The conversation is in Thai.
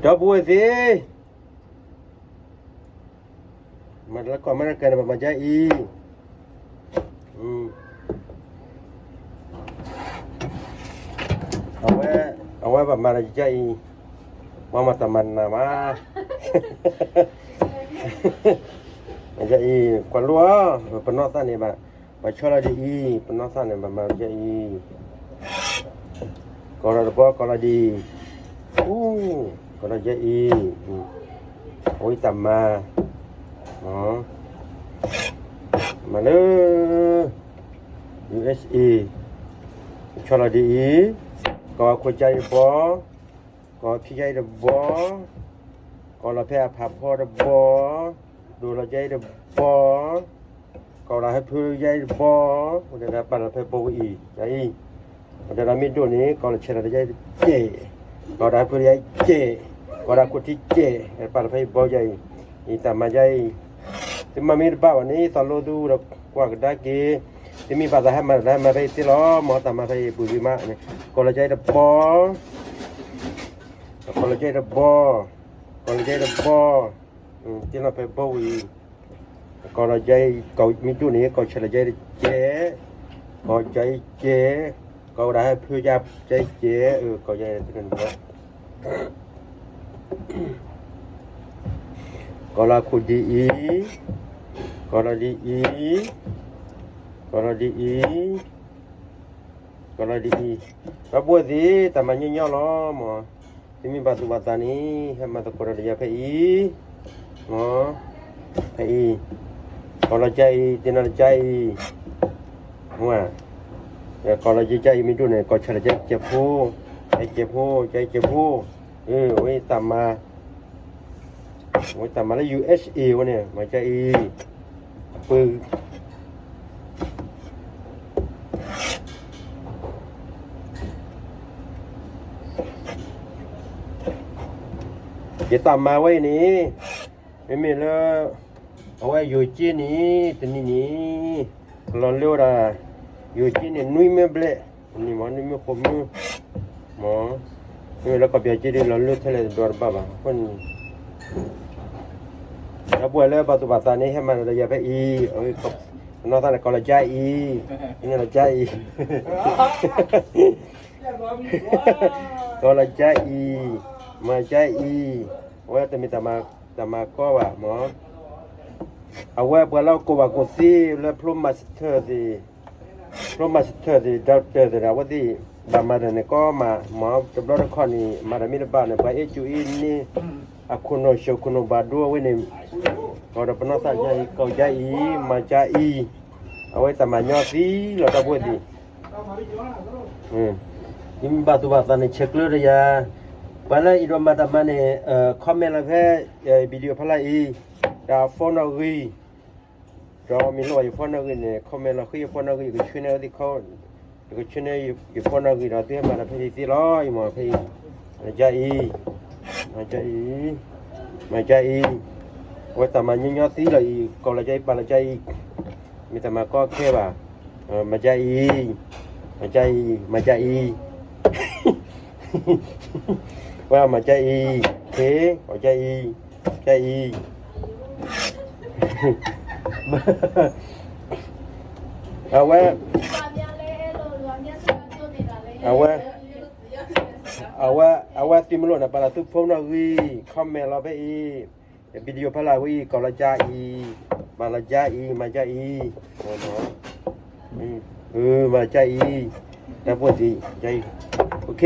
đó bùi gì mà nó còn mấy cái này mà trái y ông ấy bảo mà là trái y mà tầm mình là mà trái y còn lúa phần nó sang này mà cho là đi phần nó sang này mà trái y còn là đi còn là trái y ôi tầm mà đó mà nó USA cho là đi có khốiใจบ่ก็พี่ใจบ่ก็ละแพ้ผับพอบ่ดูละใจบ่ก็ละให้เพื่อใจบ่ก็ได้ปั่นละเพื่อบ่อีใจก็ได้มีตัวนี้ก็ละเชละใจเจก็ได้เพื่อใจเจก็ได้คนที่เจปั่นละเพื่อบ่ใจอีตามมาใจที่มามีบ้าวันนี้ตอนโลดูเรากว่าได้กี่ที่มีภาษาให้มาได้มาไปที่ล้อหมอตามมาไปบุรีมาเนี่ยก็ละใจบ่ก็เลยใจระบก็เลยใจระบที่เราไปบ่อยก็เลยใจก็มีตัวนี้ก็เฉลยใจเจ๊ก็ใจเจ๊ก็ได้เพื่อจะใจเจ๊ก็ใจที่นั่นก็ก็ละคุณดีก็ละดีก็ละดีก็ละดีแล้วบัวสิแต่มันยิ่งย่อล้อหมอที่มีบาตุบาตานี้ให้มาตะโกนเรียกให้หมอให้ก็ละใจที่นั่นใจหัวแต่ก็ละใจมีตัวไหนก็เฉลยใจเจ็บผู้ใจเจ็บผู้ใจเจ็บผู้โอ้ยตามมาโอ้ยตามมาแล้ว USA วะเนี่ยมาใจปืนจะตามมาไว้นี้ไม่มีแล้วเอาไว้อยู่ที่นี้ที่นี่ลองเลี้ยวได้อยู่ที่นี่นุ่ยไม่เบลนี่มันนุ่ยไม่คมหมอนี่แล้วก็เบียร์ที่นี่ลองเลี้ยวทะเลดอร์บ้าคนแล้วบัวแล้วปัจจุบันนี้ให้มันระยะไปเอ้ยน้องท่านก็ละใจนี่ละใจก็ละใจมาใจว่าแต่มีแต่มาก็ว่าหมอเอาไว้เพื่อเราก็ว่ากูซีแล้วพรุ่งมาสเตอร์ดีดาวเตอร์แต่ว่าที่บามาเนี่ยก็มาหมอจำรถข้อนี้มาได้มีบ้านเนี่ยไปจูอินนี่อาคุณโนโชคุณโนบาดัวไว้เนี่ยก็เราเป็นนักสัตว์ใหญ่ก็ใจมาใจเอาไว้แต่มายอดซีเราจะพูดดียิ่งบาตุบาตาเนี่ยเช็คเลยระยะวันนี้เรามาทำเนี่ยคอมเมนต์แล้ววิดีโอพลายดาวฟอนอรีเรามีหน่วยฟอนอรีเนี่ยคอมเมนต์เราคือฟอนอรีก็ช่วยในที่เขาก็ช่วยในอยู่ฟอนอรีเราที่มาทำให้ที่ร้อยมาให้มาใจว่าแต่มายิ่งยอดซีเลยก็ละใจปาละใจมีแต่มาก็แค่ว่ามาใจว่ามาใจเท่ก็ใจเอาไว้ติมโลนะปลาตุพงนาวีคอมเมนต์เราไปวิดีโอพลาวีก็ละใจมาละใจมาใจมาใจแต่ปวดใจโอเค